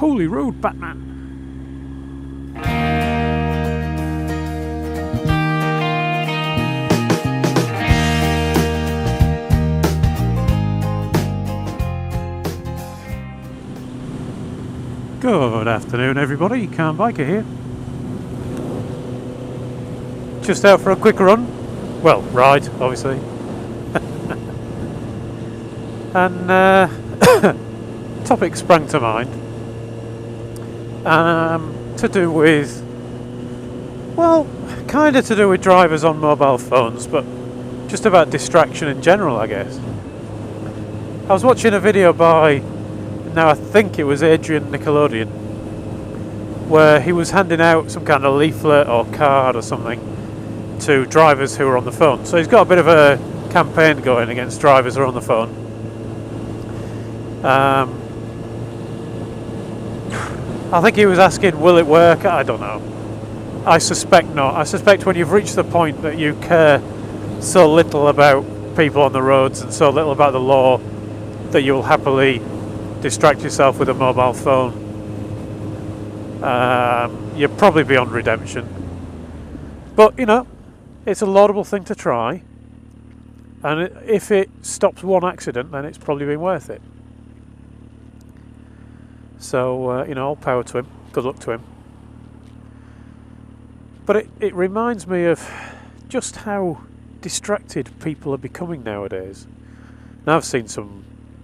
Holy road, Batman! Good afternoon, everybody. Calm Biker here. Just out for a quick run. Well, ride, obviously. And topic sprang to mind. To do with, well, kind of to do with drivers on mobile phones, but just about distraction in general, I guess. I was watching a video by, now I think it was Adrian Nickelodeon, where he was handing out some kind of leaflet or card or something to drivers who are on the phone. So he's got a bit of a campaign going against drivers who are on the phone. I think he was asking, will it work? I don't know. I suspect not. I suspect when you've reached the point that you care so little about people on the roads and so little about the law that you'll happily distract yourself with a mobile phone, you're probably beyond redemption. But, you know, it's a laudable thing to try. And if it stops one accident, then it's probably been worth it. So, you know, all power to him. Good luck to him. But it reminds me of just how distracted people are becoming nowadays. Now, I've seen some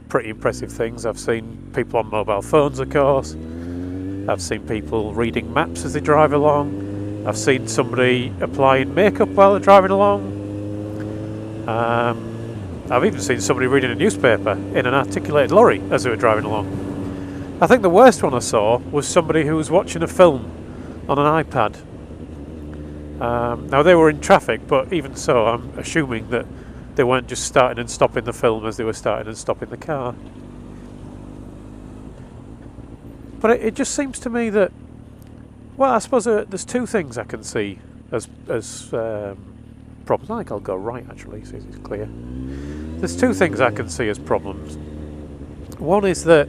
pretty impressive things. I've seen people on mobile phones, of course. I've seen people reading maps as they drive along. I've seen somebody applying makeup while they're driving along. I've even seen somebody reading a newspaper in an articulated lorry as they were driving along. I think the worst one I saw was somebody who was watching a film on an iPad. Now they were in traffic, but even so, I'm assuming that they weren't just starting and stopping the film as they were starting and stopping the car. But it just seems to me that, well, I suppose there's two things I can see as problems. I think I'll go right, actually, so it's clear. There's two things I can see as problems. One is that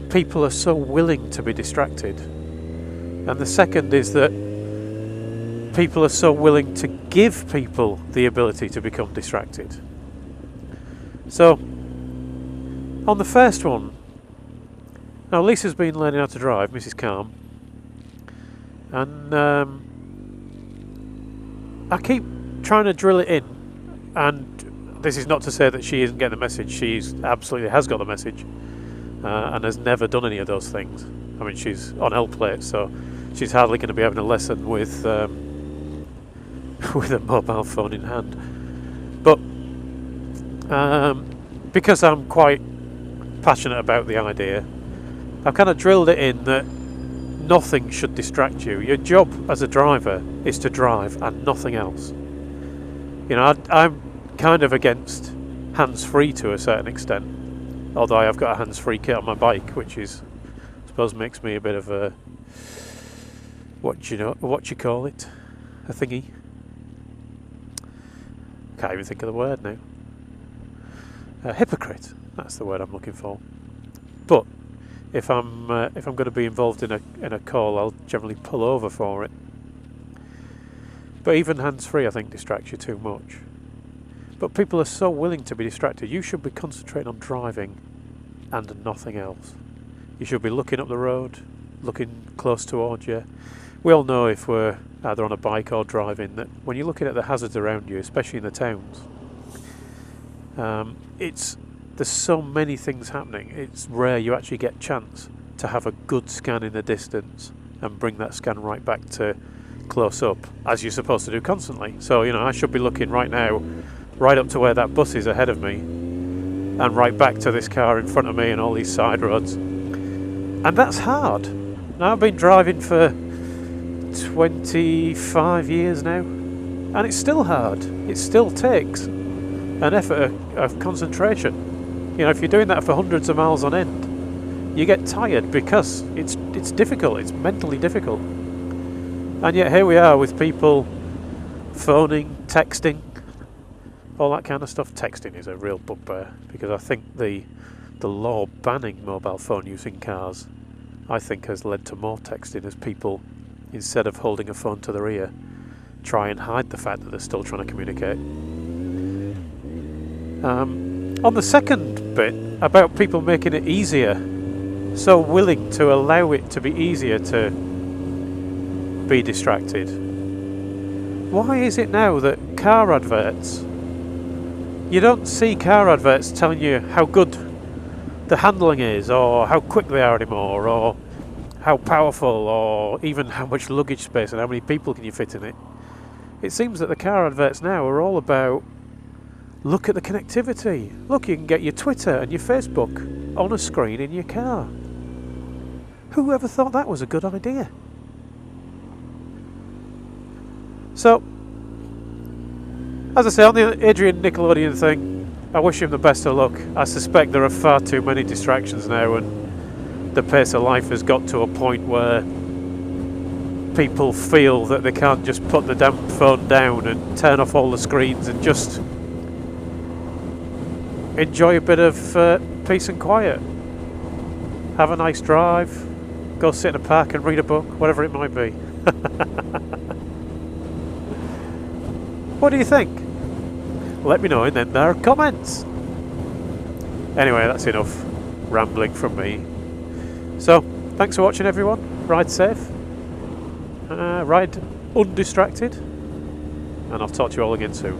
people are so willing to be distracted, and the second is that people are so willing to give people the ability to become distracted. So, on the first one, now Lisa's been learning how to drive, Mrs. Calm, and I keep trying to drill it in, and this is not to say that she isn't getting the message. She absolutely has got the message, and has never done any of those things. I mean, she's on L plate, so she's hardly going to be having a lesson with with a mobile phone in hand. But because I'm quite passionate about the idea, I've kind of drilled it in that nothing should distract you. Your job as a driver is to drive and nothing else. You know, I'm kind of against hands-free to a certain extent, although I have got a hands-free kit on my bike, which is, I suppose, makes me a bit of a, what you call it, a thingy. Can't even think of the word now. A hypocrite. That's the word I'm looking for. But if I'm going to be involved in a call, I'll generally pull over for it. But even hands-free, I think, distracts you too much. But people are so willing to be distracted. You should be concentrating on driving and nothing else. You should be looking up the road, looking close towards you. We all know, if we're either on a bike or driving, that when you're looking at the hazards around you, especially in the towns, there's so many things happening. It's rare you actually get a chance to have a good scan in the distance and bring that scan right back to close up, as you're supposed to do constantly. So, you know, I should be looking right now right up to where that bus is ahead of me, and right back to this car in front of me and all these side roads. And that's hard. Now, I've been driving for 25 years now, and it's still hard. It still takes an effort of concentration. You know, if you're doing that for hundreds of miles on end, you get tired because it's difficult. It's mentally difficult. And yet here we are with people phoning, texting, all that kind of stuff. Texting is a real bugbear, because I think the law banning mobile phone use in cars I think has led to more texting as people, instead of holding a phone to their ear, try and hide the fact that they're still trying to communicate. On the second bit, about people making it easier, so willing to allow it to be easier to be distracted. Why is it now that car adverts, you don't see car adverts telling you how good the handling is, or how quick they are anymore, or how powerful, or even how much luggage space and how many people can you fit in it? It seems that the car adverts now are all about, look at the connectivity. Look, you can get your Twitter and your Facebook on a screen in your car. Who ever thought that was a good idea? So, as I say, on the Adrian Nickelodeon thing, I wish him the best of luck. I suspect there are far too many distractions now, and the pace of life has got to a point where people feel that they can't just put the damn phone down and turn off all the screens and just enjoy a bit of peace and quiet. Have a nice drive, go sit in a park and read a book, whatever it might be. What do you think? Let me know in their comments. Anyway, that's enough rambling from me. So, thanks for watching everyone. Ride safe. Ride undistracted. And I'll talk to you all again soon.